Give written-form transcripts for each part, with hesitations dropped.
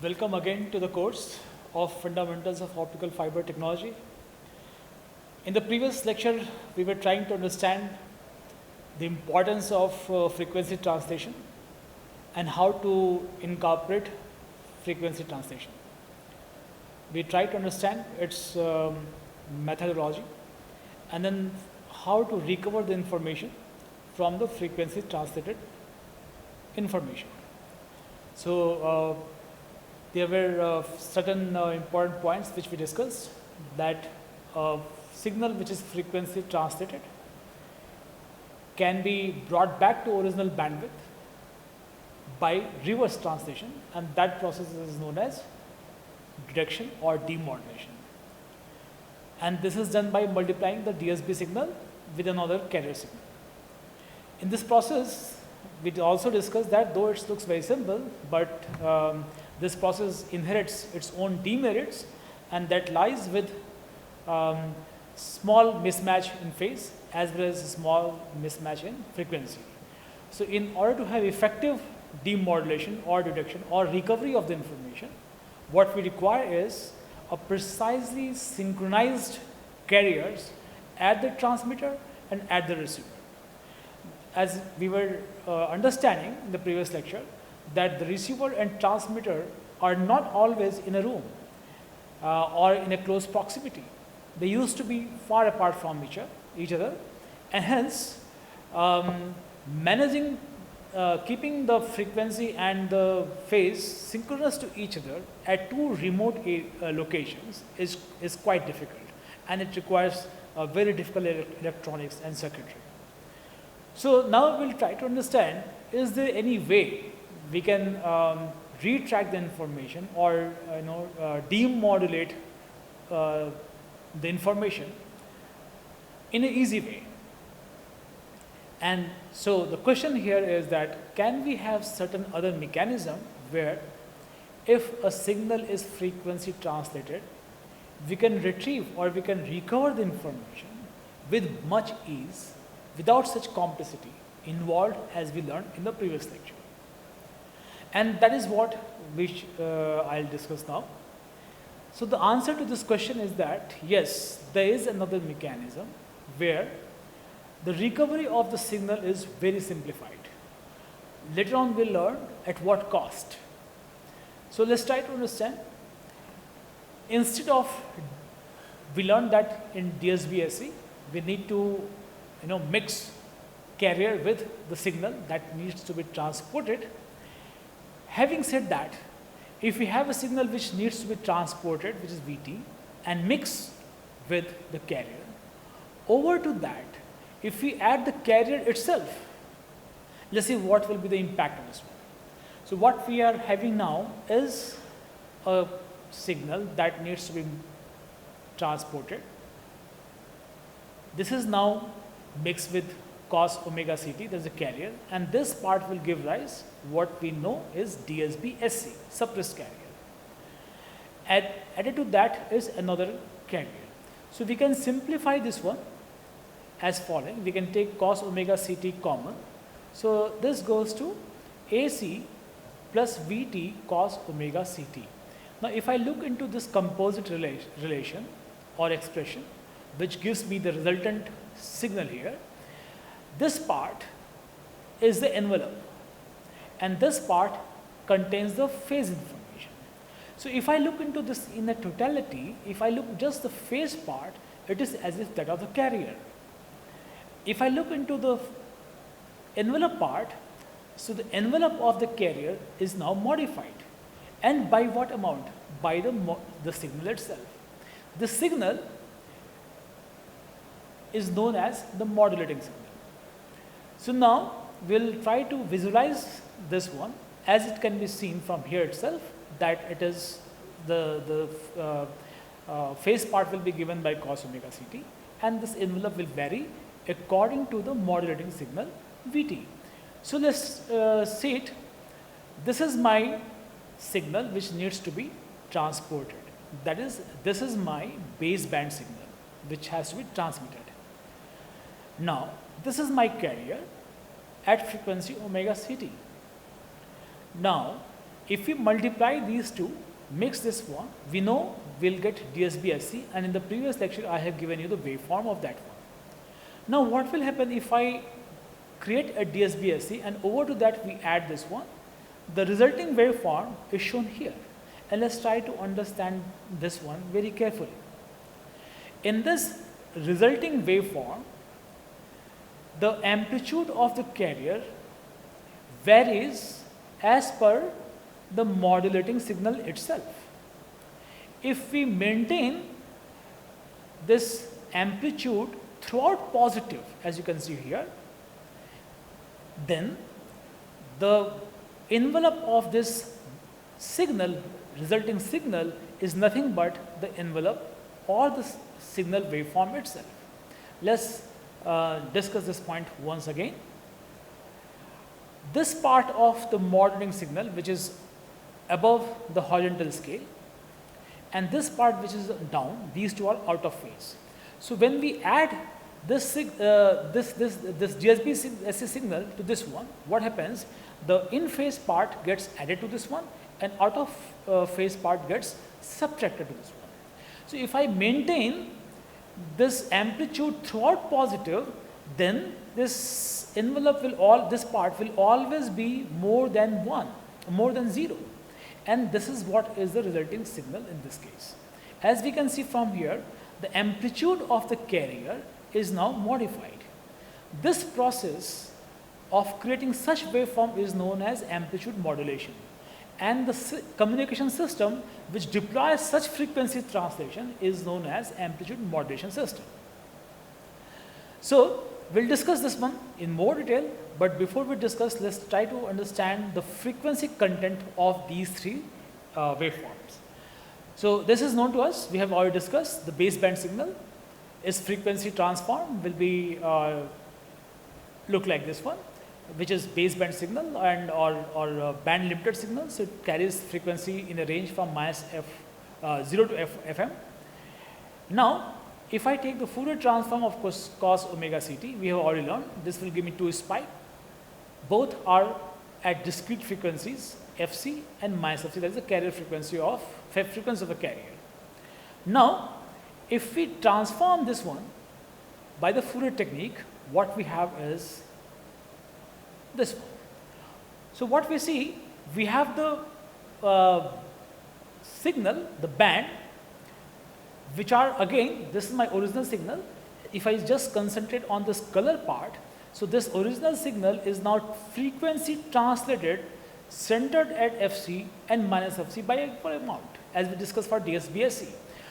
Welcome again to the course of Fundamentals of Optical Fiber Technology. In the previous lecture, we were trying to understand the importance of frequency translation and how to incorporate frequency translation. We tried to understand its methodology and then how to recover the information from the frequency translated information. So, there were certain important points which we discussed, that signal which is frequency translated can be brought back to original bandwidth by reverse translation, and that process is known as detection or demodulation. And this is done by multiplying the DSB signal with another carrier signal. In this process, we also discussed that though it looks very simple, but this process inherits its own demerits, and that lies with small mismatch in phase as well as small mismatch in frequency. So, in order to have effective demodulation or detection or recovery of the information, what we require is a precisely synchronized carriers at the transmitter and at the receiver. As we were understanding in the previous lecture, that the receiver and transmitter are not always in a room or in a close proximity. They used to be far apart from each other, and hence managing keeping the frequency and the phase synchronous to each other at two remote locations is quite difficult, and it requires very difficult electronics and circuitry. So, now we will try to understand, is there any way we can retract the information or demodulate the information in an easy way. And so, the question here is that, can we have certain other mechanism where if a signal is frequency translated, we can retrieve or we can recover the information with much ease without such complexity involved as we learned in the previous lecture. And that is what which I'll discuss now. So, the answer to this question is that yes, there is another mechanism where the recovery of the signal is very simplified. Later on we'll learn at what cost. So, let's try to understand. Instead of, we learned that in DSB-SE we need to mix carrier with the signal that needs to be transported. Having said that, if we have a signal which needs to be transported, which is VT, and mix with the carrier, over to that, if we add the carrier itself, let's see what will be the impact of this one. So, what we are having now is a signal that needs to be transported. This is now mixed with cos omega ct, there is a carrier, and this part will give rise what we know is DSB-SC, suppressed carrier. Added to that is another carrier. So, we can simplify this one as following. We can take cos omega ct common. So, this goes to AC plus VT cos omega ct. Now, if I look into this composite relation or expression, which gives me the resultant signal here, this part is the envelope and this part contains the phase information. So, if I look into this in a totality, if I look just the phase part, it is as if that of the carrier. If I look into the envelope part, so the envelope of the carrier is now modified, and by what amount? By the signal itself. The signal is known as the modulating signal. So, now we will try to visualize this one, as it can be seen from here itself, that it is the phase part will be given by cos omega ct, and this envelope will vary according to the modulating signal Vt. So, let us see it. This is my signal which needs to be transported, that is, this is my baseband signal which has to be transmitted. Now, this is my carrier at frequency omega ct. Now, if we multiply these two, mix this one, we know we'll get DSB-SC, and in the previous lecture I have given you the waveform of that one. Now what will happen if I create a DSB-SC and over to that we add this one? The resulting waveform is shown here, and let's try to understand this one very carefully. In this resulting waveform, the amplitude of the carrier varies as per the modulating signal itself. If we maintain this amplitude throughout positive, as you can see here, then the envelope of this signal, resulting signal, is nothing but the envelope or the signal waveform itself. Let's discuss this point once again. This part of the modulating signal, which is above the horizontal scale, and this part which is down, these two are out of phase. So when we add this DSB-SC signal to this one, what happens? The in phase part gets added to this one, and out of phase part gets subtracted to this one. So if I maintain this amplitude throughout positive, then this envelope this part will always be more than 1, more than 0. And this is what is the resulting signal in this case. As we can see from here, the amplitude of the carrier is now modified. This process of creating such waveform is known as amplitude modulation. And the communication system which deploys such frequency translation is known as amplitude modulation system. So we'll discuss this one in more detail, but before we discuss, let's try to understand the frequency content of these three waveforms. So this is known to us, we have already discussed. The baseband signal is frequency transform, will be look like this one, which is baseband signal and or band limited signal. So it carries frequency in a range from -0 to FM. Now if I take the Fourier transform of cos omega ct, we have already learned, this will give me 2 spike. Both are at discrete frequencies, Fc and -Fc, that is the carrier frequency of a carrier. Now if we transform this one by the Fourier technique, what we have is this one. So what we see, we have the signal, the band, which are again, this is my original signal. If I just concentrate on this color part, so this original signal is now frequency translated, centered at Fc and -Fc by an equal amount, as we discussed for DSB-SC.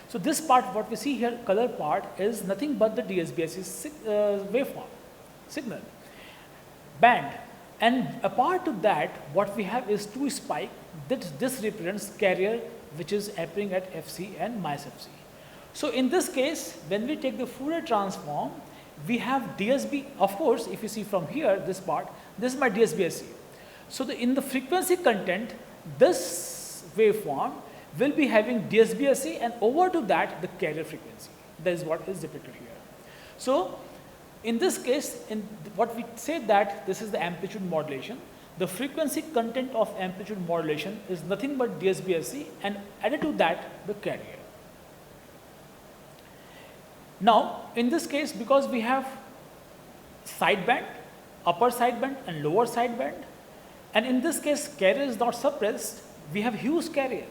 So this part, what we see here, color part, is nothing but the DSB-SC waveform, signal, band. And apart to that, what we have is 2 spike. This represents carrier which is appearing at Fc and -Fc. So in this case, when we take the Fourier transform, we have DSB, of course, if you see from here, this part, this is my DSB-SC. So in the frequency content, this waveform will be having DSB-SC, and over to that, the carrier frequency. That is what is depicted here. So in this case, in what we say that this is the amplitude modulation, the frequency content of amplitude modulation is nothing but DSB-SC, and added to that, the carrier. Now in this case, because we have sideband, upper sideband and lower sideband, and in this case carrier is not suppressed, we have huge carrier,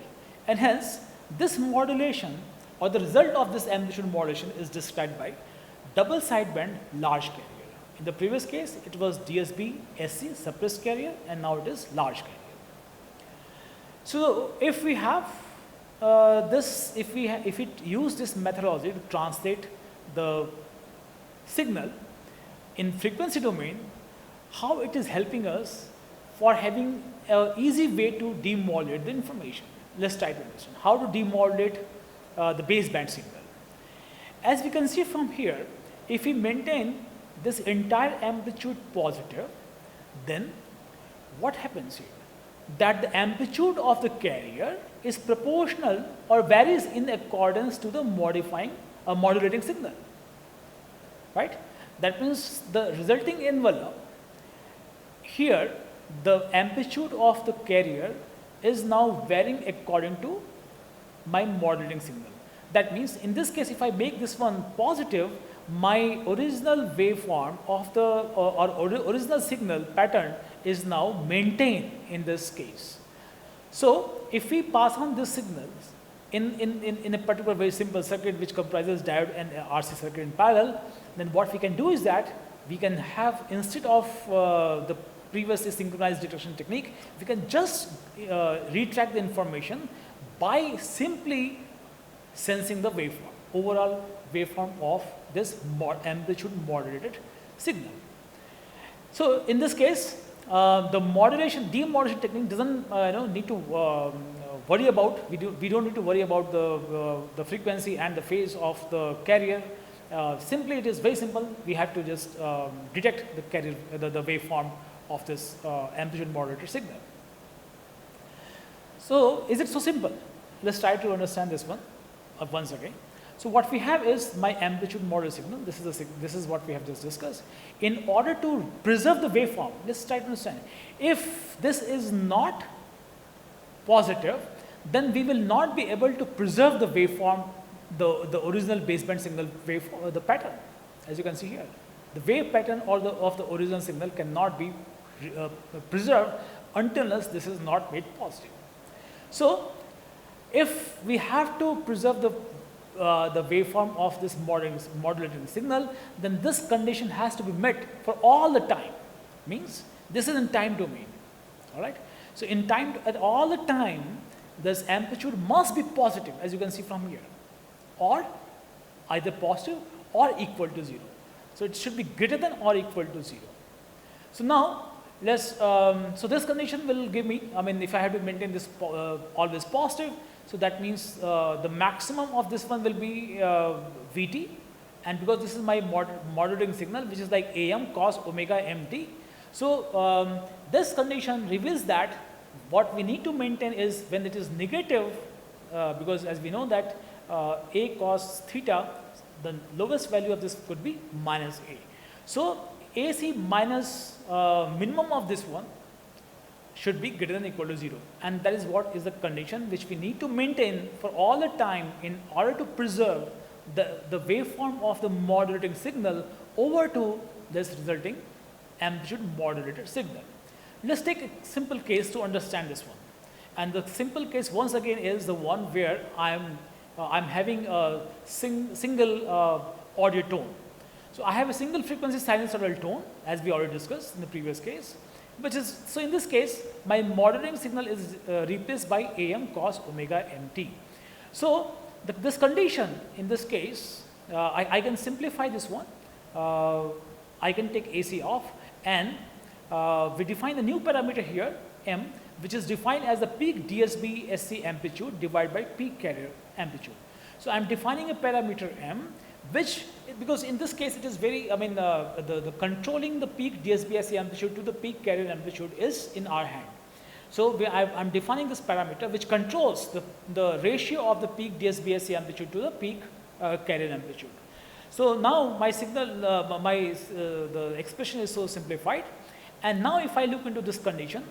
and hence this modulation or the result of this amplitude modulation is described by double sideband large carrier. In the previous case, it was DSB-SC suppressed carrier, and now it is large carrier. So if we have if we use this methodology to translate the signal in frequency domain, how it is helping us for having an easy way to demodulate the information. Let's try to understand how to demodulate the baseband signal. As we can see from here, if we maintain this entire amplitude positive, then what happens here? That the amplitude of the carrier is proportional or varies in accordance to the modulating signal, right? That means the resulting envelope here, the amplitude of the carrier is now varying according to my modulating signal. That means in this case, if I make this one positive, my original waveform of the original signal pattern is now maintained in this case. So if we pass on these signals in a particular very simple circuit which comprises diode and RC circuit in parallel, then what we can do is that we can have, instead of the previously synchronized detection technique, we can just retract the information by simply sensing the waveform, overall waveform of this amplitude modulated signal. So in this case, the demodulation technique doesn't need to worry about. We don't need to worry about the frequency and the phase of the carrier. Simply, it is very simple. We have to just detect the carrier, the waveform of this amplitude modulated signal. So is it so simple? Let's try to understand this one once again. So what we have is my amplitude modulated signal. This is what we have just discussed. In order to preserve the waveform, let's try to understand. If this is not positive, then we will not be able to preserve the waveform, the original baseband signal waveform, the pattern. As you can see here, the wave pattern of the original signal cannot be preserved unless this is not made positive. So if we have to preserve the waveform of this modulating signal, then this condition has to be met for all the time. Means this is in time domain. All right. So in time, at all the time, this amplitude must be positive, as you can see from here, or either positive or equal to 0. So it should be greater than or equal to 0. So now let's. So this condition will give me. I mean, if I have to maintain this always positive. So that means the maximum of this one will be Vt, and because this is my modulating signal, which is like Am cos omega mt. So this condition reveals that what we need to maintain is when it is negative, because as we know that A cos theta, the lowest value of this could be minus A. So AC minus minimum of this one should be greater than or equal to 0, and that is what is the condition which we need to maintain for all the time in order to preserve the waveform of the modulating signal over to this resulting amplitude modulated signal. Let's take a simple case to understand this one, and the simple case once again is the one where I'm having a single audio tone. So I have a single frequency sinusoidal tone, as we already discussed in the previous case. Which is, so in this case, my modulating signal is replaced by Am cos omega mt. So this condition in this case, I can simplify this one. I can take AC off, and we define the new parameter here, M, which is defined as the peak DSB SC amplitude divided by peak carrier amplitude. So I'm defining a parameter M, which, because in this case it is very, the controlling the peak DSB-SC amplitude to the peak carrier amplitude is in our hand. So I'm defining this parameter which controls the ratio of the peak DSB-SC amplitude to the peak carrier amplitude. So now my signal, the expression is so simplified, and now if I look into this condition,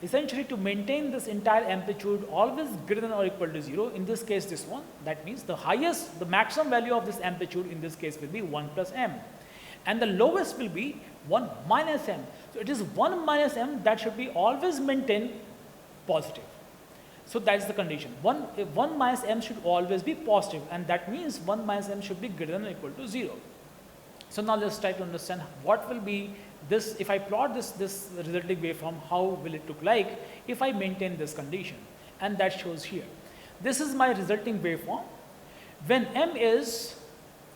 essentially to maintain this entire amplitude always greater than or equal to 0, in this case this one, that means the maximum value of this amplitude in this case will be 1 plus m, and the lowest will be 1 minus m. So it is 1 minus m that should be always maintained positive. So that is the condition. 1 minus m should always be positive, and that means 1 minus m should be greater than or equal to 0. So now let's try to understand what will be this, if I plot this resulting waveform, how will it look like if I maintain this condition, and that shows here. This is my resulting waveform. When m is,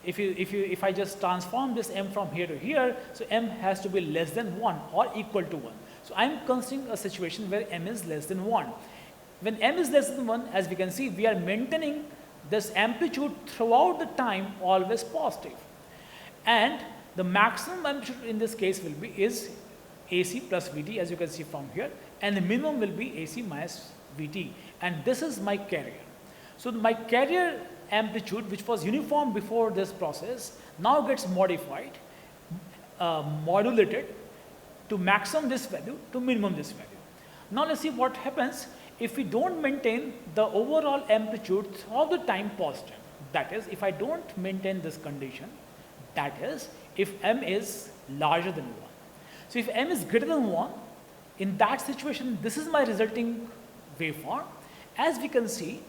if I just transform this m from here to here, so m has to be less than 1 or equal to 1. So I am considering a situation where m is less than 1. When m is less than 1, as we can see, we are maintaining this amplitude throughout the time always positive, and the maximum amplitude in this case is AC plus Vt, as you can see from here, and the minimum will be AC minus Vt, and this is my carrier. So my carrier amplitude, which was uniform before this process, now gets modified, modulated to maximum this value to minimum this value. Now let's see what happens if we don't maintain the overall amplitude throughout the time positive, that is, if I don't maintain this condition, that is, if m is larger than 1. So if m is greater than 1, in that situation, this is my resulting waveform. As we can see,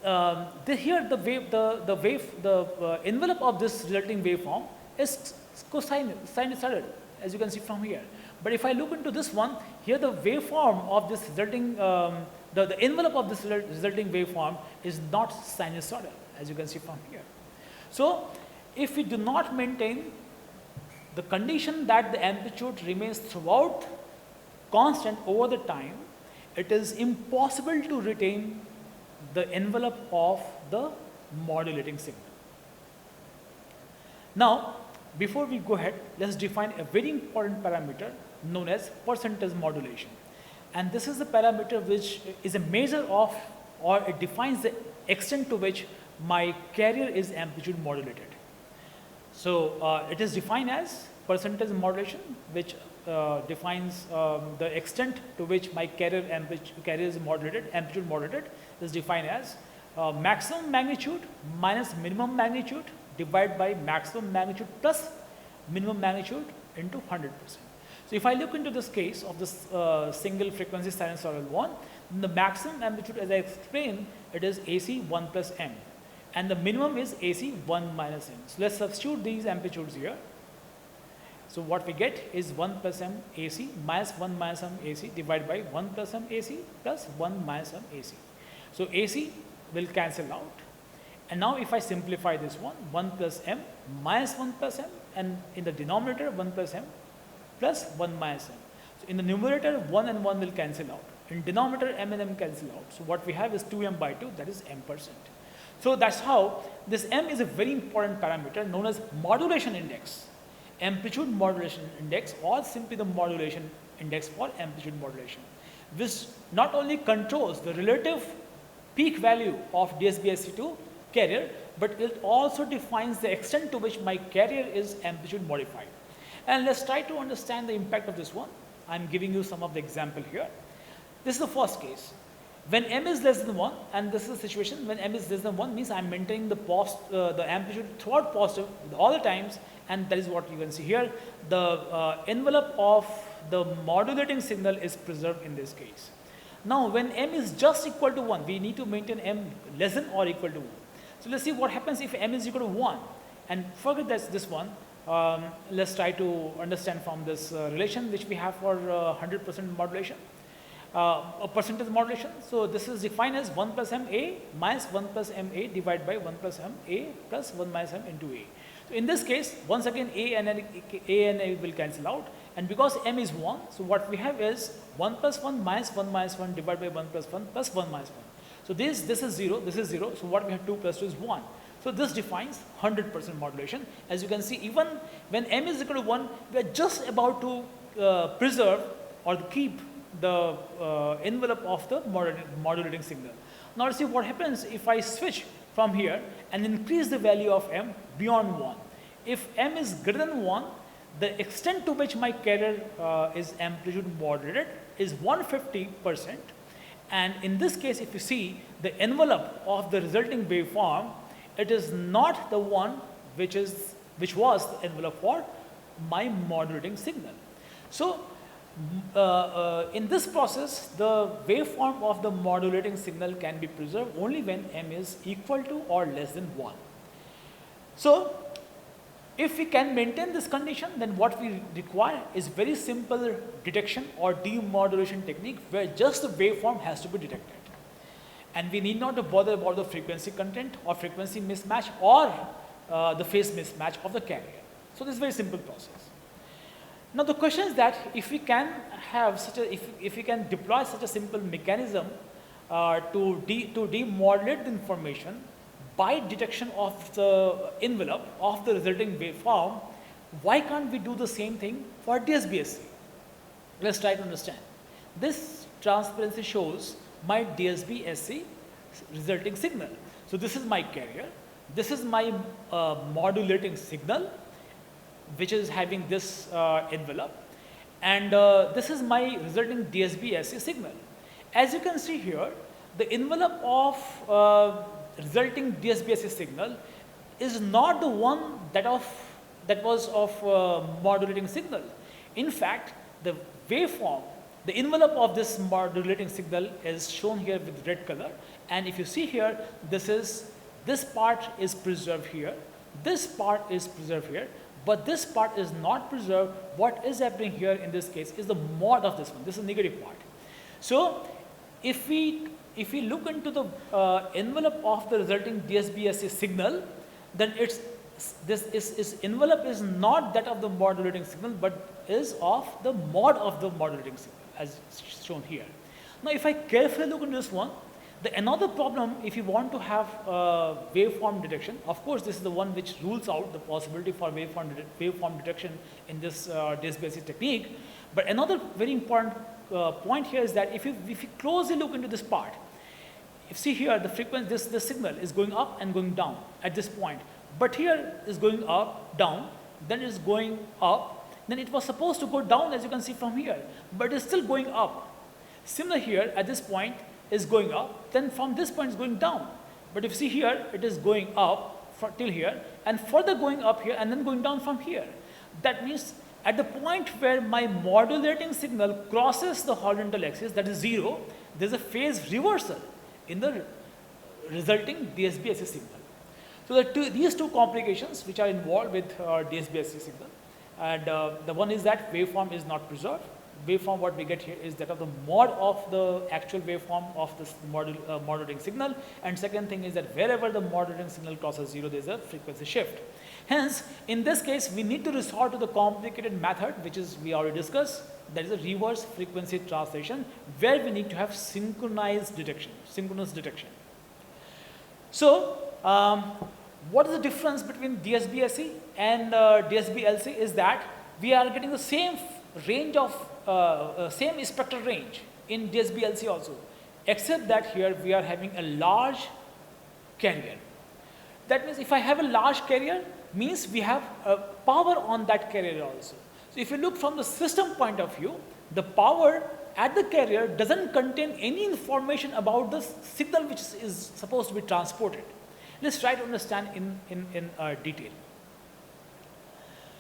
here the envelope of this resulting waveform is sinusoidal, as you can see from here. But if I look into this one, here the waveform of this resulting, the envelope of this resulting waveform is not sinusoidal, as you can see from here. So if we do not maintain the condition that the amplitude remains throughout constant over the time, it is impossible to retain the envelope of the modulating signal. Now, before we go ahead, let's define a very important parameter known as percentage modulation. And this is the parameter which is a measure of, or it defines the extent to which my carrier is amplitude modulated. So it is defined as percentage modulation, which defines the extent to which my carrier is modulated, amplitude modulated, is defined as maximum magnitude minus minimum magnitude divided by maximum magnitude plus minimum magnitude into 100%. So if I look into this case of this single frequency sinusoidal one, then the maximum amplitude, as I explained, it is AC 1 plus m, and the minimum is AC 1 minus m. So let's substitute these amplitudes here. So what we get is 1 plus m AC minus 1 minus m AC divided by 1 plus m AC plus 1 minus m AC. So AC will cancel out. And now if I simplify this one, 1 plus m minus 1 plus m, and in the denominator 1 plus m plus 1 minus m. So in the numerator 1 and 1 will cancel out. In denominator m and m cancel out. So what we have is 2m by 2, that is m%. So that's how this m is a very important parameter known as modulation index, amplitude modulation index, or simply the modulation index for amplitude modulation, which not only controls the relative peak value of DSB-SC2 carrier, but it also defines the extent to which my carrier is amplitude modified. And let's try to understand the impact of this one. I'm giving you some of the example here. This is the first case. When m is less than 1, and this is the situation when m is less than 1, means I'm maintaining the amplitude throughout positive all the times, and that is what you can see here. The envelope of the modulating signal is preserved in this case. Now when m is just equal to 1, we need to maintain m less than or equal to 1. So let's see what happens if m is equal to 1, and forget this one. Let's try to understand from this relation which we have for 100% modulation, a percentage modulation. So this is defined as 1 plus m a minus 1 plus m a divided by 1 plus m a plus 1 minus m into a. So in this case, once again a and a will cancel out, and because m is 1, so what we have is 1 plus 1 minus 1 divided by 1 plus 1 plus 1 minus 1. So this is 0, this is 0, so what we have 2 plus 2 is 1. So this defines 100% modulation. As you can see, even when m is equal to 1, we are just about to preserve or keep the envelope of the modulating signal. Now let's see what happens if I switch from here and increase the value of m beyond 1. If m is greater than 1, the extent to which my carrier is amplitude modulated is 150%. And in this case, if you see the envelope of the resulting waveform, it is not the one which was the envelope for my modulating signal. So in this process, the waveform of the modulating signal can be preserved only when m is equal to or less than 1. So if we can maintain this condition, then what we require is very simple detection or demodulation technique where just the waveform has to be detected. And we need not to bother about the frequency content or frequency mismatch or the phase mismatch of the carrier. So this is a very simple process. Now the question is that if we can have such a, if we can deploy such a simple mechanism to demodulate the information by detection of the envelope of the resulting waveform, why can't we do the same thing for DSB-SC? Let's try to understand. This transparency shows my DSB-SC resulting signal. So this is my carrier, this is my modulating signal which is having this envelope, and this is my resulting DSB-SC signal. As you can see here, the envelope of resulting DSBSC signal is not the one that was of modulating signal. In fact, the waveform, the envelope of this modulating signal is shown here with red color, and if you see here, this part is preserved here, this part is preserved here, but this part is not preserved. What is happening here in this case is the mod of this one. This is the negative part. So if we look into the envelope of the resulting DSBSC signal, then this envelope is not that of the modulating signal, but is of the mod of the modulating signal, as shown here. Now, if I carefully look into this one, another problem, if you want to have waveform detection, of course, this is the one which rules out the possibility for waveform detection in this DSBSC technique. But another very important point here is that if you closely look into this part, you see here the frequency, this signal is going up and going down at this point, but here is going up, down, then it's going up, then it was supposed to go down, as you can see from here, but it's still going up. Similar here, at this point is going up, then from this point is going down, but if you see here, it is going up till here, and further going up here, and then going down from here. That means at the point where my modulating signal crosses the horizontal axis, that is 0, there's a phase reversal in the resulting DSBSC signal. So these two complications which are involved with DSBSC signal, and the one is that waveform is not preserved. Waveform what we get here is that of the mod of the actual waveform of this modulating signal, and second thing is that wherever the modulating signal crosses 0, there is a frequency shift. Hence, in this case, we need to resort to the complicated method which is we already discussed, that is a reverse frequency translation, where we need to have synchronous detection. So, what is the difference between DSBSC and DSBLC is that we are getting the same range of same spectral range in DSBLC also, except that here we are having a large carrier. That means if I have a large carrier, means we have power on that carrier also. So if you look from the system point of view, the power at the carrier doesn't contain any information about the signal which is supposed to be transported. Let's try to understand in detail.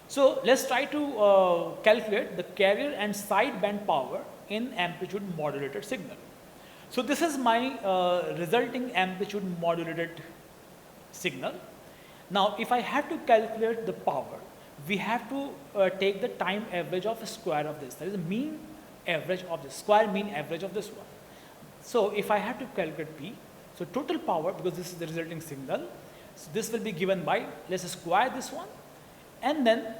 So let's try to calculate the carrier and sideband power in amplitude modulated signal. So this is my resulting amplitude modulated signal. Now if I have to calculate the power, we have to take the time average of the square of this. That is the mean average of this, square mean average of this one. So if I have to calculate P, so total power, because this is the resulting signal, so this will be given by, let's square this one, and then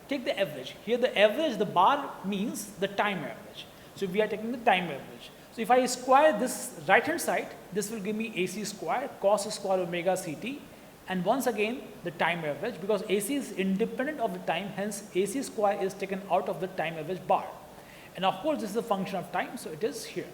take the average. Here the average, the bar means the time average. So we are taking the time average. So if I square this right hand side, this will give me AC square cos square omega Ct, and once again the time average, because AC is independent of the time, hence AC square is taken out of the time average bar. And of course this is a function of time, so it is here.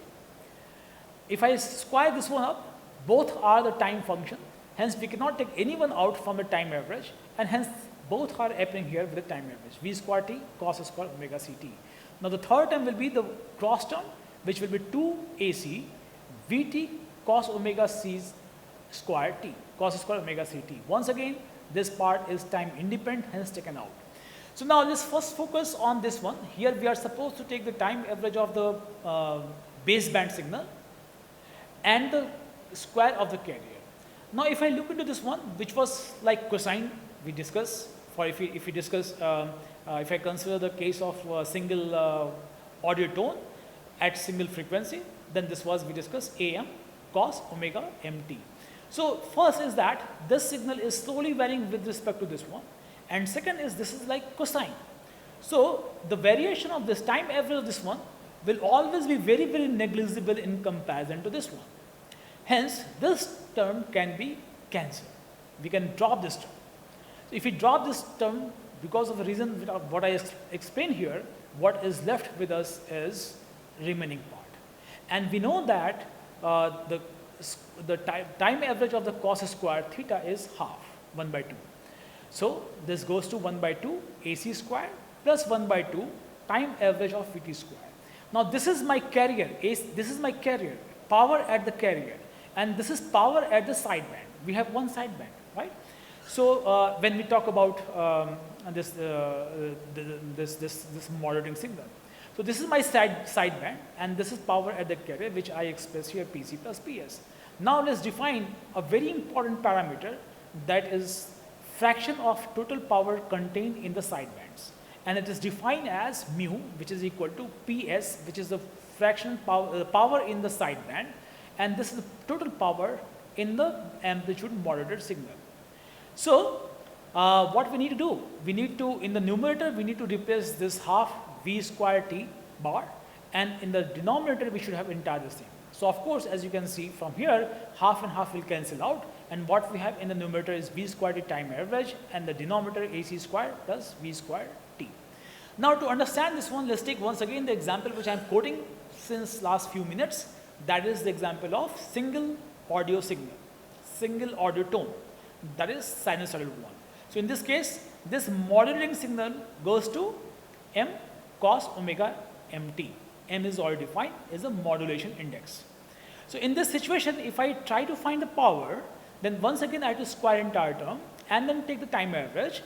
If I square this one up, both are the time function, hence we cannot take any one out from the time average, and hence both are appearing here with the time average, V square t cos square omega Ct. Now the third term will be the cross term, which will be 2 AC Vt cos omega c square t, cos square omega Ct. Once again, this part is time independent, hence taken out. So now let's first focus on this one. Here we are supposed to take the time average of the baseband signal and the square of the carrier. Now if I look into this one, which was like cosine we discussed, for if we discuss, if I consider the case of single audio tone at single frequency, then this was we discussed AM cos omega mt. So first is that this signal is slowly varying with respect to this one, and second is this is like cosine. So the variation of this time average of this one will always be very, very negligible in comparison to this one. Hence this term can be cancelled. We can drop this term. So if we drop this term, because of the reason of what I explained here, what is left with us is remaining part. And we know that the time average of the cos square theta is half, 1 by 2. So this goes to 1 by 2 AC square plus 1 by 2 time average of Vt square. Now this is my carrier, this is my carrier, power at the carrier, and this is power at the sideband. We have one sideband, right? So when we talk about this moderating signal, so this is my sideband, and this is power at the carrier, which I express here PC plus PS. Now let's define a very important parameter, that is fraction of total power contained in the sidebands, and it is defined as mu, which is equal to PS, which is the fraction power in the sideband, and this is the total power in the amplitude modulated signal. So what we need to do, we need to, in the numerator, we need to replace this half V square T bar, and in the denominator we should have entire this thing. So of course, as you can see from here, half and half will cancel out, and what we have in the numerator is V square T time average, and the denominator AC square plus V square T. Now to understand this one, let's take once again the example which I am quoting since last few minutes. That is the example of single audio signal, single audio tone, that is sinusoidal one. So in this case, this modulating signal goes to M cos omega mt. M is already defined, is a modulation index. So in this situation, if I try to find the power, then once again I have to square entire term and then take the time average.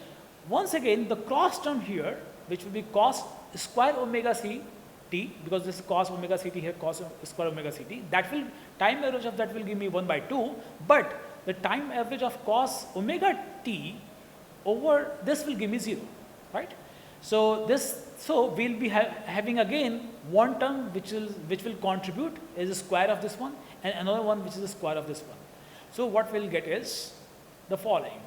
Once again, the cross term here, which will be cos square omega c t, because this is cos omega ct here, cos square omega ct, that will, time average of that will give me 1/2, but the time average of cos omega t over this will give me 0, right? So this, so we'll be having again one term which will contribute is the square of this one, and another one which is the square of this one. So what we'll get is the following.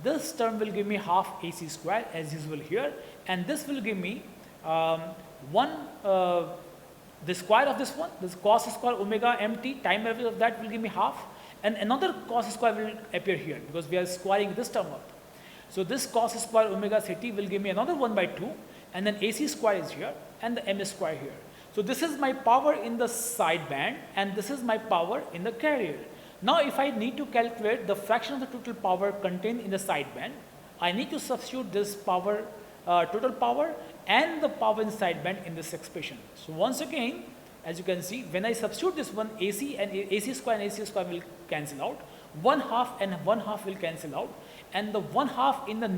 This term will give me half AC square as usual here, and this will give me the square of this one, this cos square omega mt, time average of that will give me half, and another cos square will appear here because we are squaring this term up. So this cos square omega ct will give me another 1/2, and then AC square is here and the M square here. So this is my power in the sideband, and this is my power in the carrier. Now if I need to calculate the fraction of the total power contained in the sideband, I need to substitute this power, total power and the power in sideband in this expression. So once again, as you can see, when I substitute this one, AC square and AC square will cancel out, 1/2 and 1/2 will cancel out, and the 1/2 in the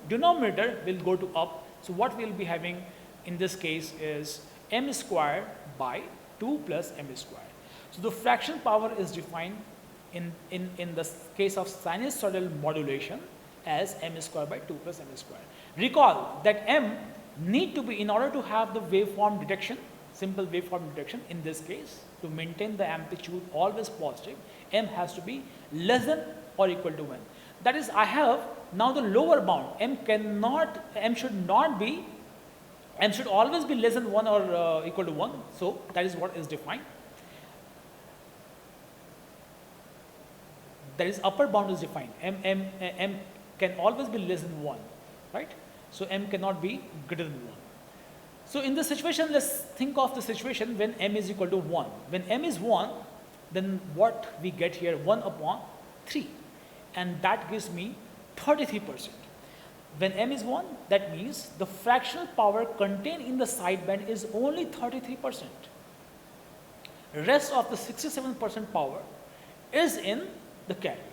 denominator will go to up. So what we will be having in this case is M square by 2 plus M square. So the fraction power is defined in the case of sinusoidal modulation as M square by 2 plus M square. Recall that M need to be, in order to have the waveform detection, simple waveform detection in this case, to maintain the amplitude always positive, M has to be less than or equal to 1. That is, I have now the lower bound. M should always be less than 1 or equal to 1. So that is what is defined. That is, upper bound is defined. M can always be less than 1, right? So M cannot be greater than 1. So in this situation, let's think of the situation when M is equal to 1. When M is 1, then what we get here, 1/3, and that gives me 33%. When M is 1, that means the fractional power contained in the sideband is only 33%. Rest of the 67% power is in the carrier.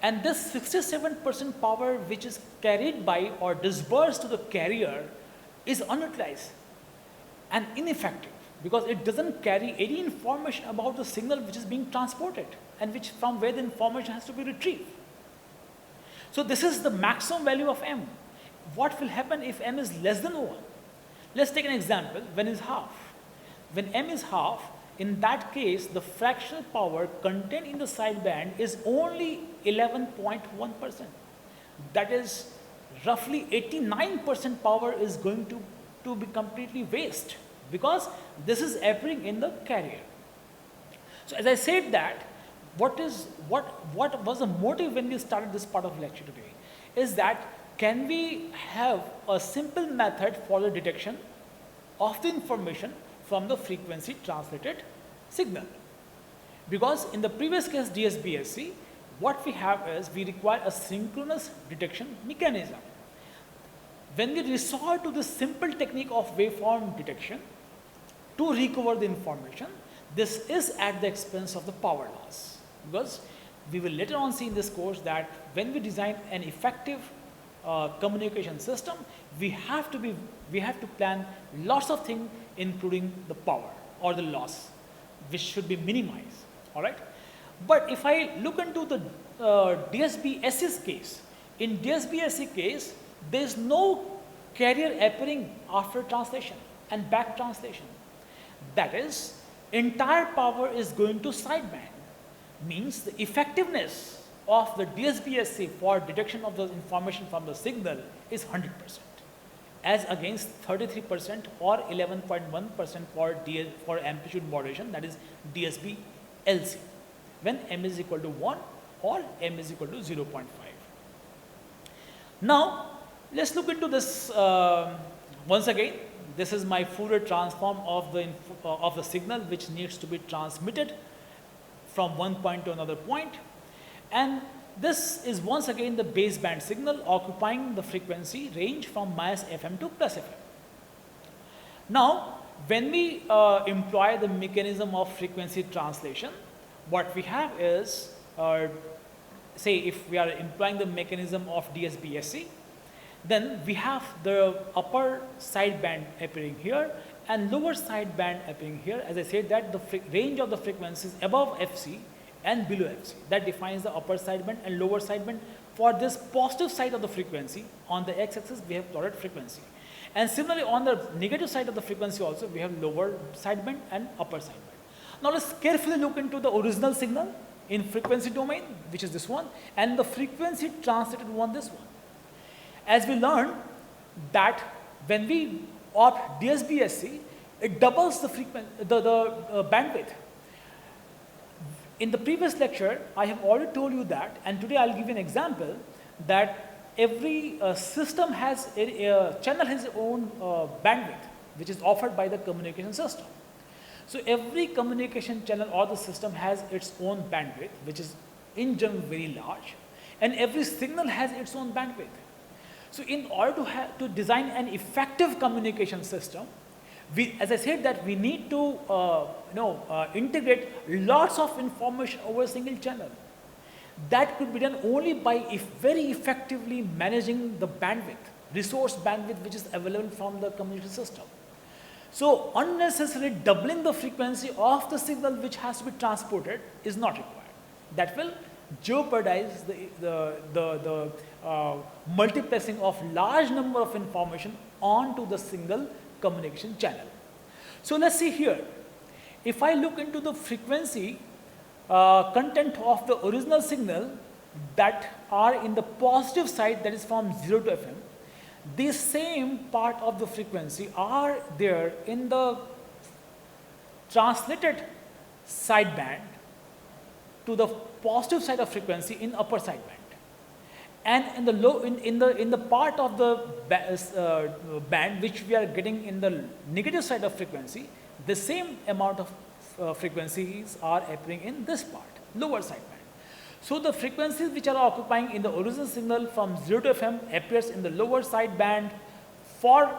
And this 67% power which is carried by or disbursed to the carrier is unutilized and ineffective because it doesn't carry any information about the signal which is being transported and which from where the information has to be retrieved. So this is the maximum value of M. What will happen if M is less than 1? Let's take an example when is half. When M is half, in that case, the fractional power contained in the sideband is only 11.1%. That is, roughly 89% power is going to be completely waste because this is appearing in the carrier. So as I said that, what was the motive when we started this part of lecture today is that can we have a simple method for the detection of the information from the frequency translated signal. Because in the previous case DSBSC, what we have is we require a synchronous detection mechanism. When we resort to this simple technique of waveform detection, to recover the information. This is at the expense of the power loss, because we will later on see in this course that when we design an effective communication system, we have to plan lots of things, including the power or the loss, which should be minimized. All right. But if I look into the DSB-SE's case, in DSB-SE case, there is no carrier appearing after translation and back translation. That is, entire power is going to sideband. Means the effectiveness of the DSB-SE for detection of the information from the signal is 100%, as against 33% or 11.1% for amplitude modulation, that is DSB-LC, when m is equal to 1 or m is equal to 0.5. Now, let's look into this once again. This is my Fourier transform of the signal which needs to be transmitted from one point to another point, and this is once again the baseband signal occupying the frequency range from -fm to +fm. Now, when we employ the mechanism of frequency translation, what we have is, say if we are employing the mechanism of DSB-SE, then we have the upper sideband appearing here and lower sideband appearing here. As I said, that the range of the frequencies above Fc and below Fc, that defines the upper sideband and lower sideband. For this positive side of the frequency, on the x-axis we have plotted frequency, and similarly on the negative side of the frequency also we have lower sideband and upper sideband. Now let's carefully look into the original signal in frequency domain, which is this one, and the frequency translated one, this one. As we learned that when we opt DSB-SE, it doubles the bandwidth. In the previous lecture, I have already told you that, and today I'll give you an example, that every system has a channel has its own bandwidth, which is offered by the communication system. So every communication channel or the system has its own bandwidth, which is in general very large, and every signal has its own bandwidth. So in order to design an effective communication system, as I said, that we need to integrate lots of information over a single channel. That could be done only by very effectively managing the bandwidth, resource bandwidth which is available from the communication system. So unnecessarily doubling the frequency of the signal which has to be transported is not required. That will jeopardize the multiplexing of large number of information onto the single communication channel. So let's see here. If I look into the frequency content of the original signal that are in the positive side, that is from 0 to Fm, this same part of the frequency are there in the translated sideband to the positive side of frequency in upper sideband, and in the in the part of the band which we are getting in the negative side of frequency, the same amount of frequencies are appearing in this part, lower sideband. So the frequencies which are occupying in the original signal from 0 to Fm appears in the lower sideband for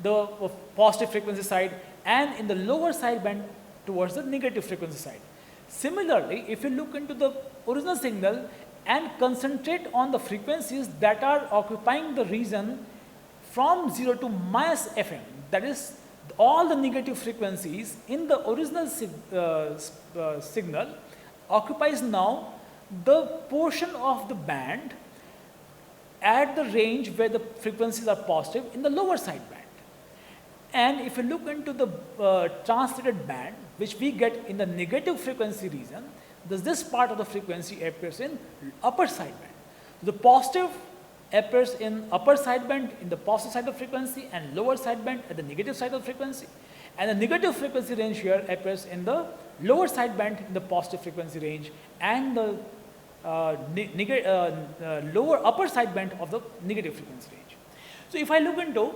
the positive frequency side, and in the lower sideband towards the negative frequency side. Similarly, if you look into the original signal and concentrate on the frequencies that are occupying the region from 0 to -Fm, that is all the negative frequencies in the original signal occupies now the portion of the band at the range where the frequencies are positive in the lower sideband. And if you look into the translated band which we get in the negative frequency region, this part of the frequency appears in upper sideband. The positive appears in upper sideband in the positive side of frequency and lower sideband at the negative side of frequency, and the negative frequency range here appears in the lower sideband in the positive frequency range, and the lower upper sideband of the negative frequency range. So if I look into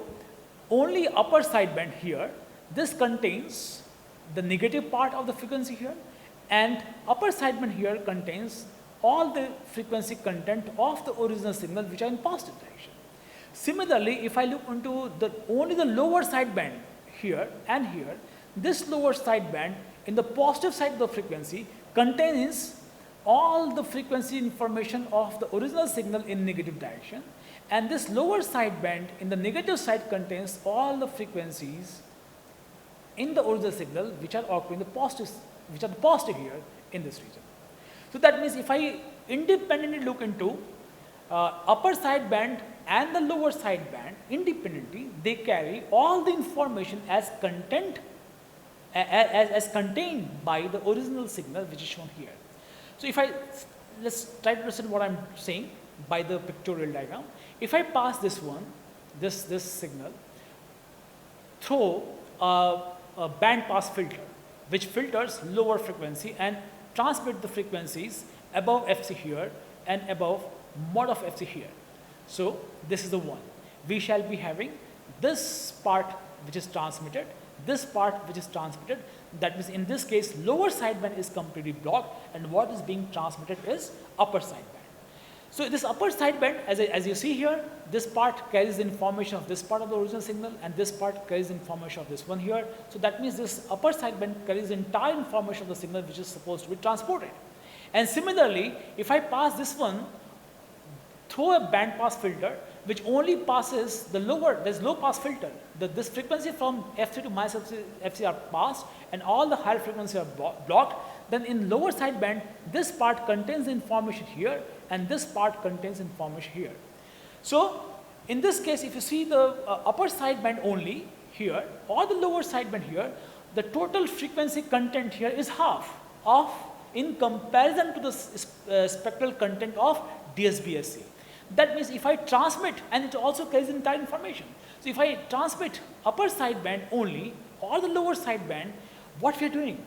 only upper sideband here, this contains the negative part of the frequency here, and upper sideband here contains all the frequency content of the original signal which are in positive direction. Similarly, if I look into only the lower sideband here and here, this lower sideband in the positive side of the frequency contains all the frequency information of the original signal in negative direction, and this lower sideband in the negative side contains all the frequencies in the original signal which are occurring the positive, which are the positive here in this region. So that means if I independently look into upper sideband and the lower sideband independently, they carry all the information as content as contained by the original signal which is shown here. So if let's try to understand what I'm saying by the pictorial diagram. If I pass this one, this signal through a band pass filter which filters lower frequency and transmit the frequencies above FC here and above mod of FC here. So this is the one. We shall be having this part which is transmitted, this part which is transmitted. That means in this case lower sideband is completely blocked, and what is being transmitted is upper sideband. So this upper sideband, as you see here, this part carries information of this part of the original signal, and this part carries information of this one here. So that means this upper sideband carries entire information of the signal which is supposed to be transported. And similarly, if I pass this one through a band pass filter which only passes the lower, this low pass filter, this frequency from FC to minus FC are passed and all the higher frequencies are blocked, then in lower sideband this part contains information here and this part contains information here. So in this case, if you see the upper sideband only here or the lower sideband here, the total frequency content here is half of in comparison to the spectral content of DSBSC. That means if I transmit, and it also carries entire information. So if I transmit upper sideband only or the lower sideband, what we are doing?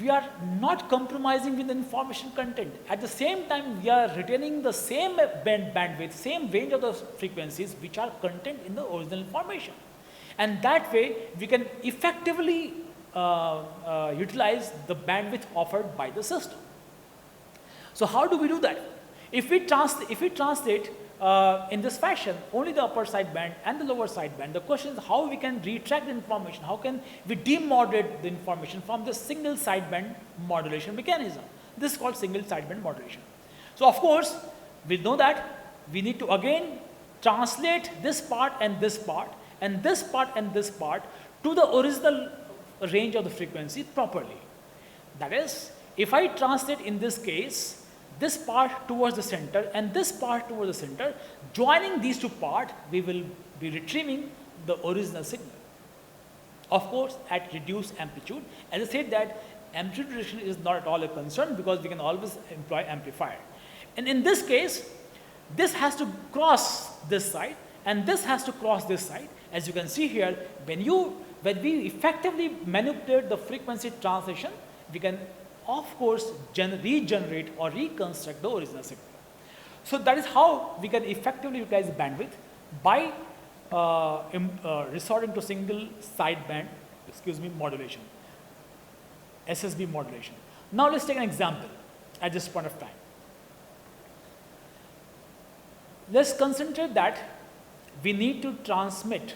We are not compromising with the information content. At the same time, we are retaining the same bandwidth, same range of the frequencies which are contained in the original information. And that way, we can effectively utilize the bandwidth offered by the system. So how do we do that? If we translate in this fashion only the upper sideband and the lower sideband, the question is how we can retract the information, how can we demodulate the information from the single sideband modulation mechanism. This is called single sideband modulation. So of course, we know that we need to again translate this part and this part and this part and this part to the original range of the frequency properly. That is, if I translate in this case this part towards the center and this part towards the center, joining these two parts, we will be retrieving the original signal. Of course, at reduced amplitude. As I said that amplitude reduction is not at all a concern because we can always employ amplifier. And in this case, this has to cross this side and this has to cross this side. As you can see here, when we effectively manipulate the frequency translation, we can of course regenerate or reconstruct the original signal. So that is how we can effectively utilize bandwidth by resorting to single sideband modulation, SSB modulation. Now let's take an example at this point of time. Let's concentrate that we need to transmit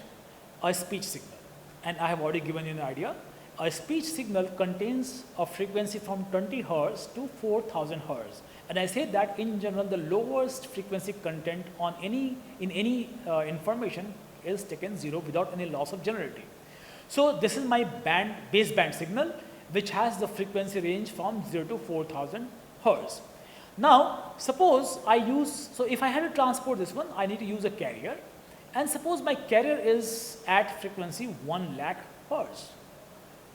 a speech signal, and I have already given you an idea. A speech signal contains a frequency from 20 Hz to 4000 Hz. And I say that in general, the lowest frequency content on any information is taken 0 without any loss of generality. So this is my baseband signal, which has the frequency range from 0 to 4000 Hz. Now, suppose so if I have to transport this one, I need to use a carrier. And suppose my carrier is at frequency 1 lakh Hz.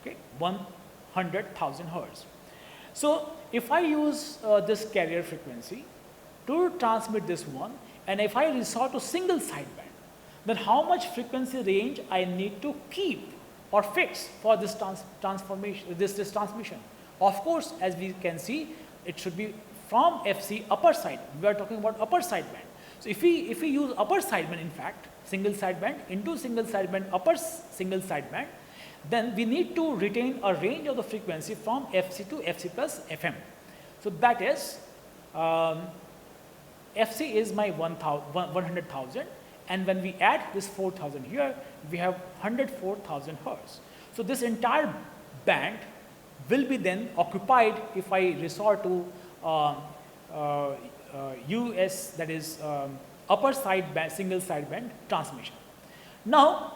Okay, 100,000 Hz. So if I use this carrier frequency to transmit this one, and if I resort to single sideband, then how much frequency range I need to keep or fix for this this transmission? Of course, as we can see, it should be from FC upper side. We are talking about upper sideband. So if we use upper sideband, in fact, single sideband into single sideband, upper single sideband, then we need to retain a range of the frequency from FC to FC plus FM. So that is, FC is my 100,000, and when we add this 4,000 here, we have 104,000 Hz. So this entire band will be then occupied if I resort to US, that is upper sideband, single sideband transmission. Now,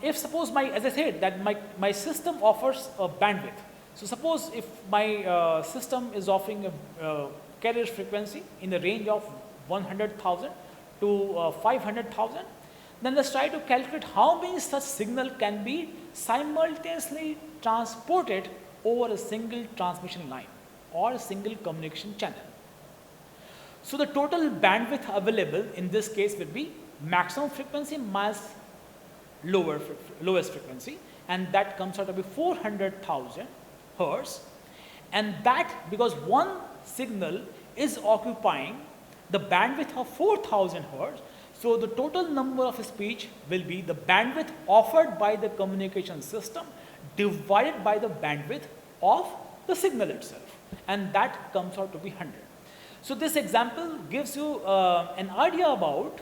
if suppose as I said, that my system offers a bandwidth. So suppose if my system is offering a carrier frequency in the range of 100,000 to 500,000, then let's try to calculate how many such signal can be simultaneously transported over a single transmission line or a single communication channel. So the total bandwidth available in this case will be maximum frequency minus lowest frequency, and that comes out to be 400,000 hertz, and that because one signal is occupying the bandwidth of 4,000 hertz, so the total number of speech will be the bandwidth offered by the communication system divided by the bandwidth of the signal itself, and that comes out to be 100. So this example gives you an idea about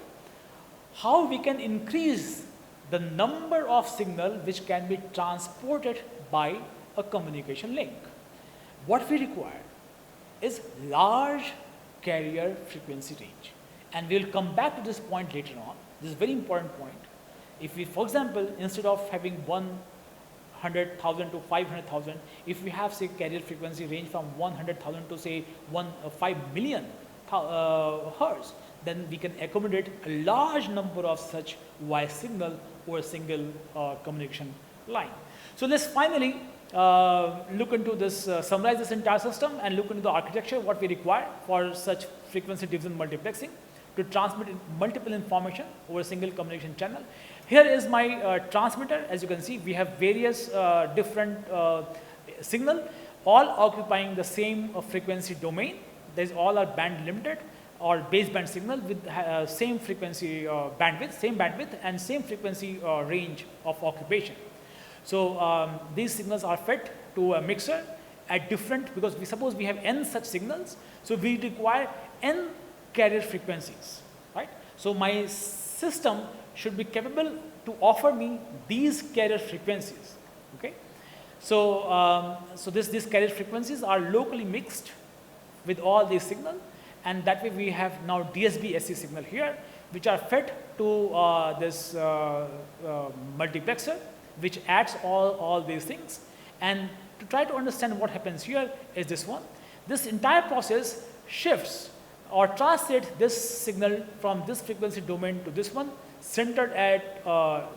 how we can increase the number of signal which can be transported by a communication link. What we require is large carrier frequency range, and we will come back to this point later on. This is a very important point. If we, for example, instead of having 100,000 to 500,000, if we have say carrier frequency range from 100,000 to say 5 million hertz, then we can accommodate a large number of such voice signal or a single communication line. So let's finally look into this, summarize this entire system and look into the architecture, what we require for such frequency division multiplexing to transmit multiple information over a single communication channel. Here is my transmitter. As you can see, we have various different signal, all occupying the same frequency domain. These all are band limited or baseband signal with same frequency bandwidth and same frequency range of occupation. So these signals are fed to a mixer at different, because we suppose we have n such signals, so we require n carrier frequencies, right? So my system should be capable to offer me these carrier frequencies, okay? So, these carrier frequencies are locally mixed with all these signal, and that way we have now DSB SC signal here, which are fed to this multiplexer, which adds all these things. And to try to understand what happens here is this one. This entire process shifts or translates this signal from this frequency domain to this one, centered at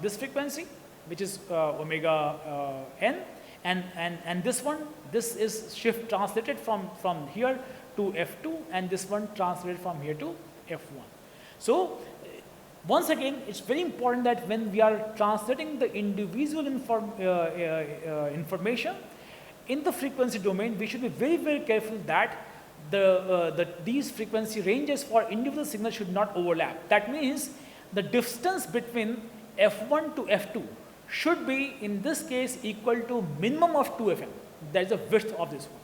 this frequency, which is omega n, and this one, this is shift translated from here to F2, and this one translated from here to F1. So once again, it's very important that when we are translating the individual information in the frequency domain, we should be very careful that these frequency ranges for individual signals should not overlap. That means the distance between F1 to F2 should be, in this case, equal to minimum of 2 FM. That is the width of this one.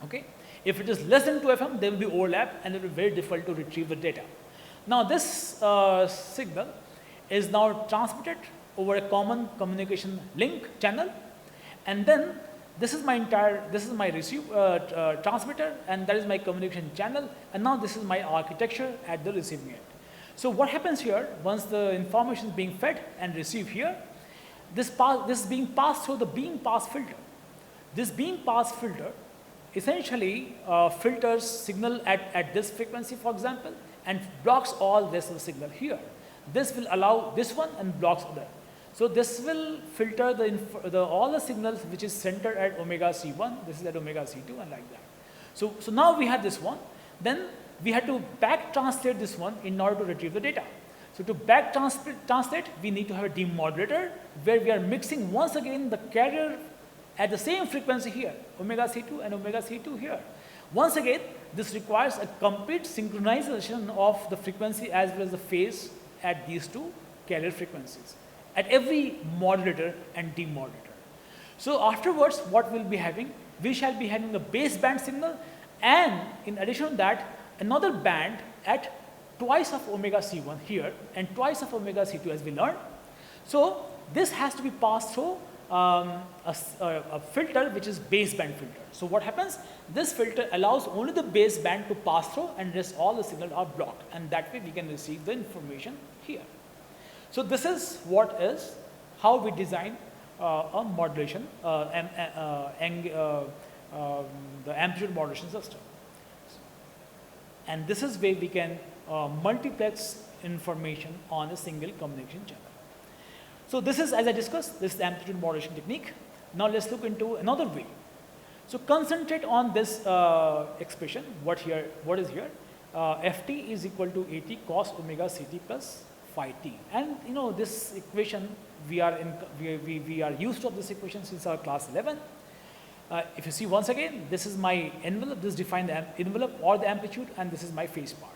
Okay? If it is less than 2 FM, there will be overlap and it will be very difficult to retrieve the data. Now this signal is now transmitted over a common communication link channel, and then this is my transmitter, and that is my communication channel, and now this is my architecture at the receiving end. So what happens here, once the information is being fed and received here, this is being passed through the beam pass filter. This beam pass filter essentially filters signal at this frequency, for example, and blocks all this signal here. This will allow this one and blocks other. So this will filter all the signals which is centered at omega C1, this is at omega C2, and like that. So now we have this one. Then we had to back translate this one in order to retrieve the data. So to back translate, we need to have a demodulator where we are mixing once again the carrier at the same frequency here, omega C2 and omega C2 here. Once again, this requires a complete synchronization of the frequency as well as the phase at these two carrier frequencies, at every modulator and demodulator. So afterwards, what we'll be having? We shall be having a baseband signal, and in addition to that, another band at twice of omega C1 here and twice of omega C2 as we learned. So this has to be passed through a filter which is baseband filter. So what happens? This filter allows only the baseband to pass through, and rest all the signals are blocked, and that way we can receive the information here. So this is what is how we design a modulation, the amplitude modulation system. And this is where we can multiplex information on a single communication channel. So this is, as I discussed, this is the amplitude modulation technique. Now let's look into another way. So concentrate on this expression. What is here? Ft is equal to At cos omega Ct plus phi t. And you know this equation we are used to this equation since our class 11. If you see once again, this is my envelope. This defines the envelope or the amplitude, and this is my phase part.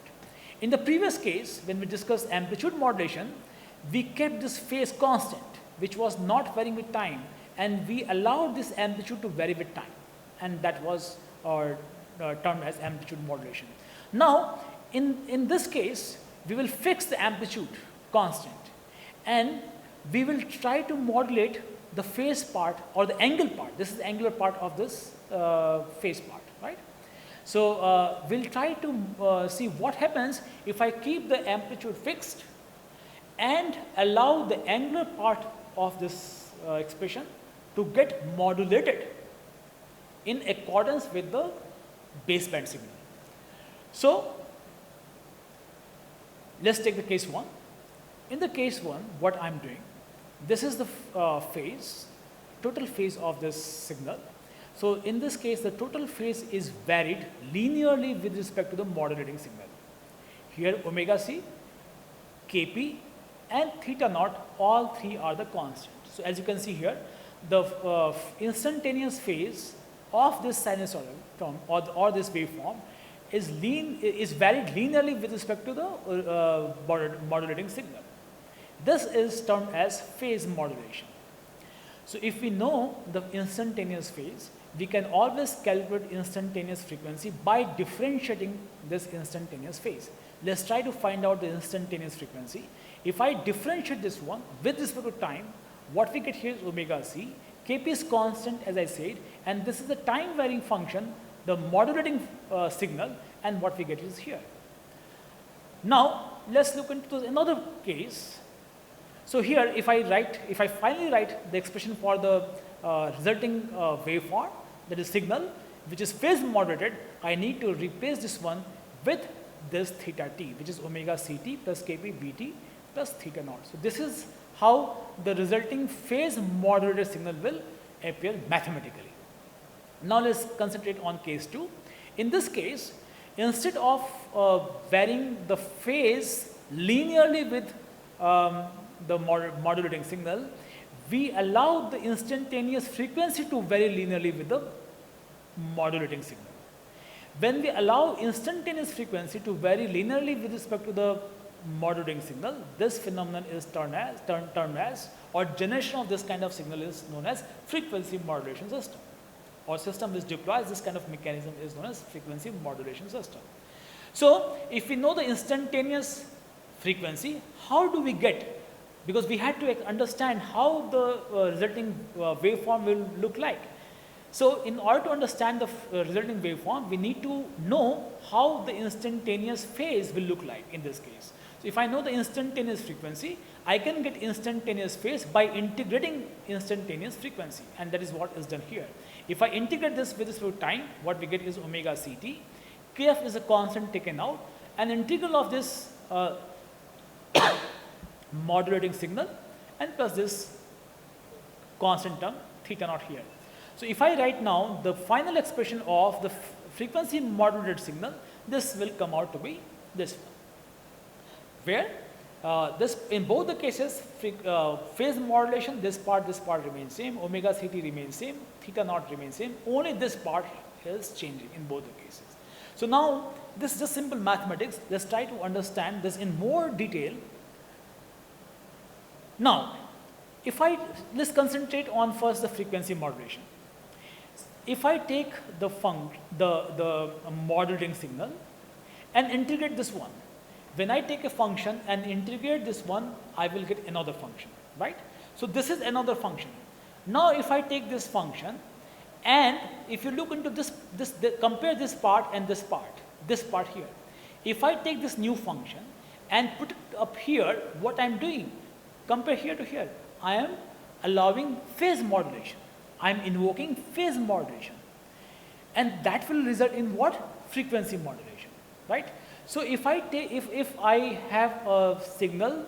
In the previous case, when we discussed amplitude modulation, we kept this phase constant, which was not varying with time, and we allowed this amplitude to vary with time, and that was termed as amplitude modulation. Now, in this case, we will fix the amplitude constant, and we will try to modulate the phase part or the angle part. This is the angular part of this phase part, right? So we'll try to see what happens if I keep the amplitude fixed and allow the angular part of this expression to get modulated in accordance with the baseband signal. So let's take the case 1. In the case 1, what I'm doing, this is the total phase of this signal. So in this case, the total phase is varied linearly with respect to the modulating signal. Here omega c, kp, and theta naught, all three are the constants. So as you can see here, the instantaneous phase of this sinusoidal term or this waveform is varied linearly with respect to the modulating signal. This is termed as phase modulation. So if we know the instantaneous phase, we can always calculate instantaneous frequency by differentiating this instantaneous phase. Let's try to find out the instantaneous frequency. If I differentiate this one with respect to time, what we get here is omega c. Kp is constant, as I said, and this is the time varying function, the modulating signal, and what we get is here. Now let's look into another case. So here, if I finally write the expression for the resulting waveform, that is signal, which is phase modulated, I need to replace this one with this theta t, which is omega ct plus kp bt plus theta naught. So this is how the resulting phase modulated signal will appear mathematically. Now let's concentrate on case 2. In this case, instead of varying the phase linearly with the modulating signal, we allow the instantaneous frequency to vary linearly with the modulating signal. When we allow instantaneous frequency to vary linearly with respect to the modulating signal, this phenomenon is termed as, or generation of this kind of signal is known as frequency modulation system, or system which deploys this kind of mechanism is known as frequency modulation system. So if we know the instantaneous frequency, how do we get? Because we had to understand how the resulting waveform will look like. So in order to understand the resulting waveform, we need to know how the instantaneous phase will look like in this case. So if I know the instantaneous frequency, I can get instantaneous phase by integrating instantaneous frequency, and that is what is done here. If I integrate this with respect to time, what we get is omega ct, kf is a constant taken out, and integral of this modulating signal and plus this constant term theta naught here. So if I write now the final expression of the frequency modulated signal, this will come out to be this one, where this in both the cases phase modulation, this part remains same, omega ct remains same, theta naught remains same, only this part is changing in both the cases. So now this is just simple mathematics. Let's try to understand this in more detail. Now, let's concentrate on first the frequency modulation. If I take the modulating signal and integrate this one, when I take a function and integrate this one, I will get another function, right? So this is another function. Now if I take this function, and if you look into compare this part and this part here. If I take this new function and put it up here, what I am doing, compare here to here, I am allowing phase modulation. I am invoking phase modulation. And that will result in what? Frequency modulation, right? So if I take, if I have a signal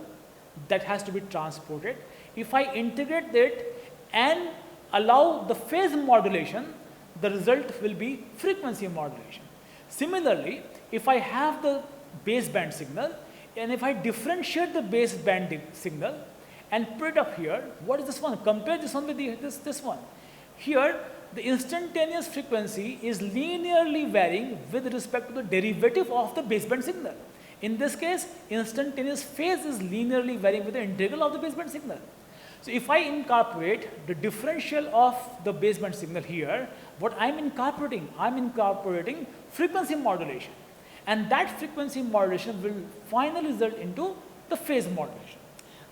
that has to be transported, if I integrate it and allow the phase modulation, the result will be frequency modulation. Similarly, if I have the baseband signal and if I differentiate the baseband signal and put it up here, what is this one? Compare this one with this one. Here, the instantaneous frequency is linearly varying with respect to the derivative of the baseband signal. In this case, instantaneous phase is linearly varying with the integral of the baseband signal. So if I incorporate the differential of the baseband signal here, what I'm incorporating frequency modulation. And that frequency modulation will finally result into the phase modulation.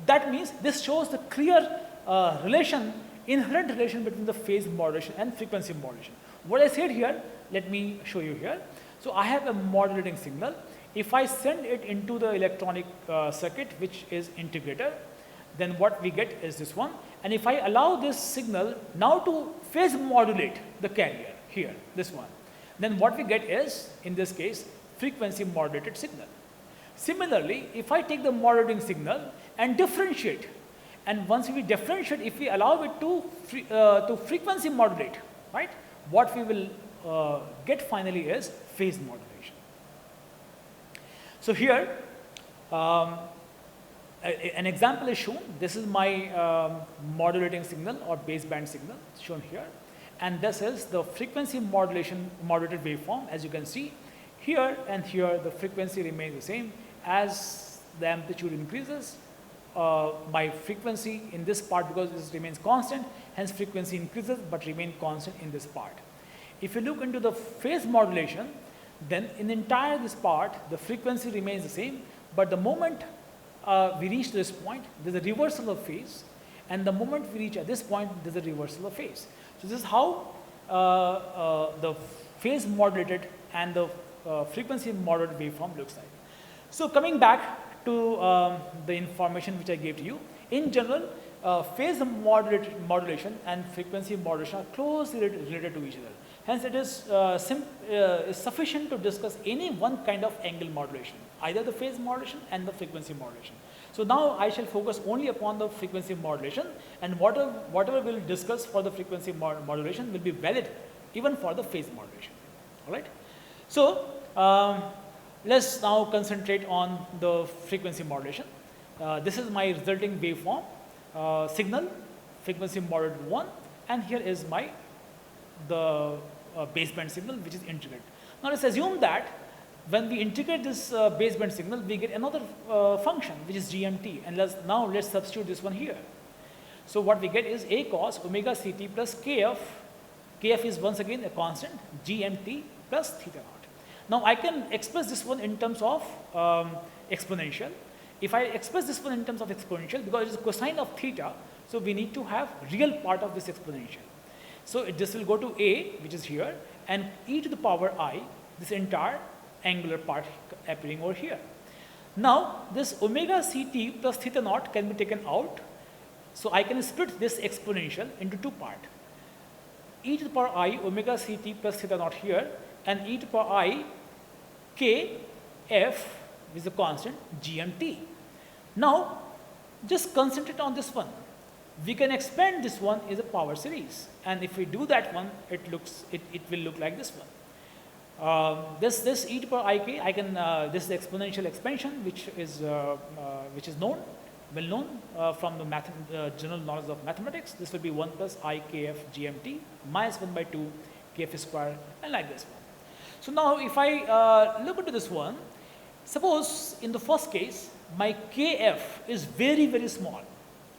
That means this shows the clear inherent relation between the phase modulation and frequency modulation. What I said here, let me show you here. So I have a modulating signal. If I send it into the electronic circuit, which is integrator, then what we get is this one. And if I allow this signal now to phase modulate the carrier here, this one, then what we get is, in this case, frequency modulated signal. Similarly, if I take the modulating signal and differentiate, and once we differentiate, if we allow it to frequency modulate, right, what we will get finally is phase modulation. So here, an example is shown. This is my modulating signal or baseband signal shown here, and this is the frequency modulated waveform. As you can see, here and here the frequency remains the same. As the amplitude increases, my frequency in this part, because this remains constant, hence frequency increases but remain constant in this part. If you look into the phase modulation, then in entire this part the frequency remains the same, but the moment we reach this point, there is a reversal of phase, and the moment we reach at this point, there is a reversal of phase. So this is how the phase modulated and the frequency modulated waveform looks like. So coming back to the information which I gave to you, in general, phase modulation and frequency modulation are closely related to each other. Hence, it is sufficient to discuss any one kind of angle modulation, either the phase modulation and the frequency modulation. So now I shall focus only upon the frequency modulation, and whatever we will discuss for the frequency modulation will be valid even for the phase modulation. All right. So let's now concentrate on the frequency modulation. This is my resulting waveform signal, frequency modulated 1, and here is the baseband signal which is integrated. Now let's assume that when we integrate this baseband signal, we get another function which is GMT, and let's substitute this one here. So what we get is a cos omega ct plus kf. Kf is once again a constant, GMT plus theta naught. Now I can express this one in terms of exponential. If I express this one in terms of exponential, because it is cosine of theta, so we need to have real part of this exponential. So this will go to a, which is here, and e to the power I, this entire angular part appearing over here. Now this omega ct plus theta naught can be taken out, so I can split this exponential into two parts. E to the power I omega ct plus theta naught here, and e to the power I k f is a constant GMT. Now just concentrate on this one. We can expand this one as a power series, and if we do that one, it will look like this one. This e to the power ik, this is the exponential expansion which is well known from the general knowledge of mathematics. This will be 1 plus I kf GMT minus 1 by 2 kf square, and like this one. So now if I look into this one, suppose in the first case my kf is very, very small,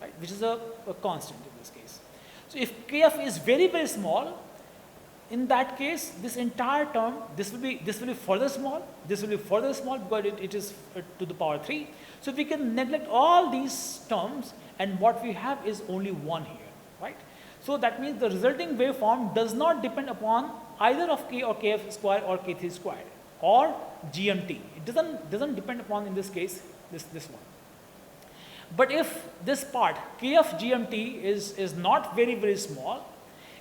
right, which is a constant in this case. So if kf is very, very small, in that case this entire term, this will be further small, this will be further small, because it is to the power 3. So we can neglect all these terms, and what we have is only 1 here, right. So that means the resulting waveform does not depend upon either of k or kf square or k3 square or GMT. It doesn't depend upon, in this case, this one. But if this part kf GMT is not very small,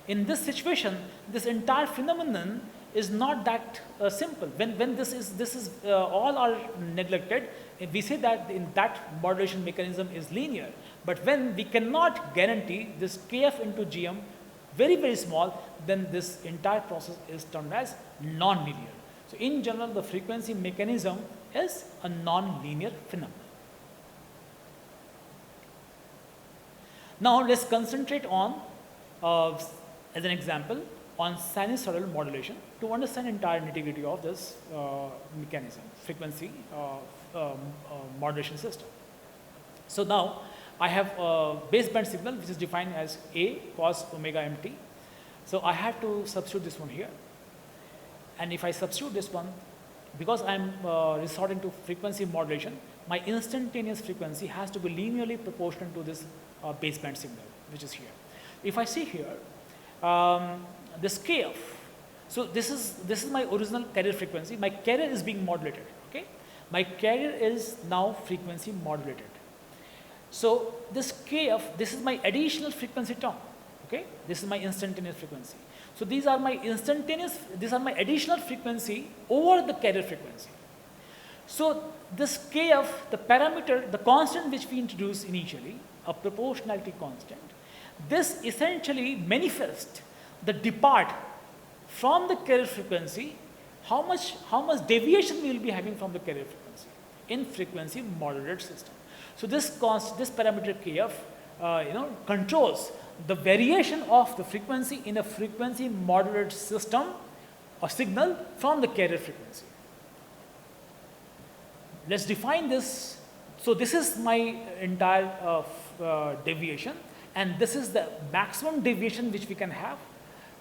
in this situation, this entire phenomenon is not that simple. When this is all are neglected, we say that in that modulation mechanism is linear. But when we cannot guarantee this kf into gm very small, then this entire process is termed as non-linear. So in general, the frequency mechanism is a non-linear phenomenon. Now let's concentrate on, as an example, on sinusoidal modulation to understand entire nitty-gritty of this mechanism, frequency modulation system. So now I have a baseband signal which is defined as A cos omega mt. So I have to substitute this one here. And if I substitute this one, because I am resorting to frequency modulation, my instantaneous frequency has to be linearly proportional to this baseband signal, which is here. If I see here, this kf, so this is my original carrier frequency. My carrier is being modulated. Okay, my carrier is now frequency modulated. So this kf, this is my additional frequency term. Okay, this is my instantaneous frequency. So these are my additional frequency over the carrier frequency. So this kf, the parameter, the constant which we introduced initially, a proportionality constant, this essentially manifests the depart from the carrier frequency, how much deviation we will be having from the carrier frequency in frequency modulated system. So this parameter kf controls the variation of the frequency in a frequency modulated system or signal from the carrier frequency. Let's define this. So this is my entire deviation, and this is the maximum deviation which we can have.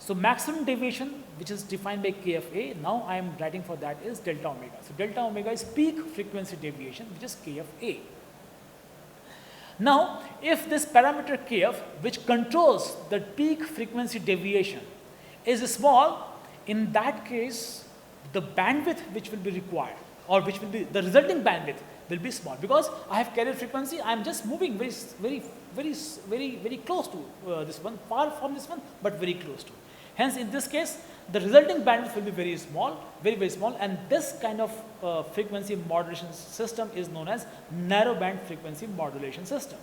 So maximum deviation, which is defined by kfa, now I am writing for that, is delta omega. So delta omega is peak frequency deviation, which is kfa. Now, if this parameter kf, which controls the peak frequency deviation, is small, in that case, the bandwidth which will be required, or which will be the resulting bandwidth, will be small, because I have carrier frequency. I am just moving very close to this one, far from this one, but very close to. Hence, in this case, the resulting bandwidth will be very small, and this kind of frequency modulation system is known as narrowband frequency modulation system.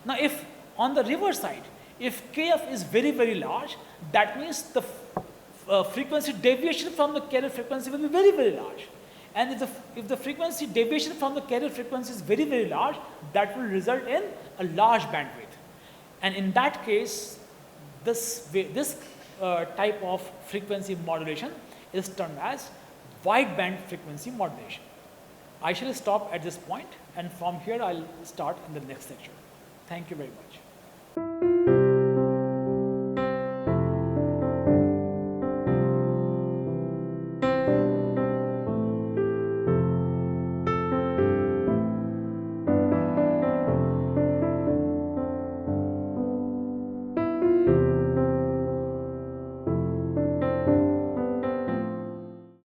Now, if on the reverse side, if kf is very large, that means the frequency deviation from the carrier frequency will be very large. And if the frequency deviation from the carrier frequency is very large, that will result in a large bandwidth. And in that case, this type of frequency modulation is termed as wideband frequency modulation. I shall stop at this point, and from here I'll start in the next lecture. Thank you very much.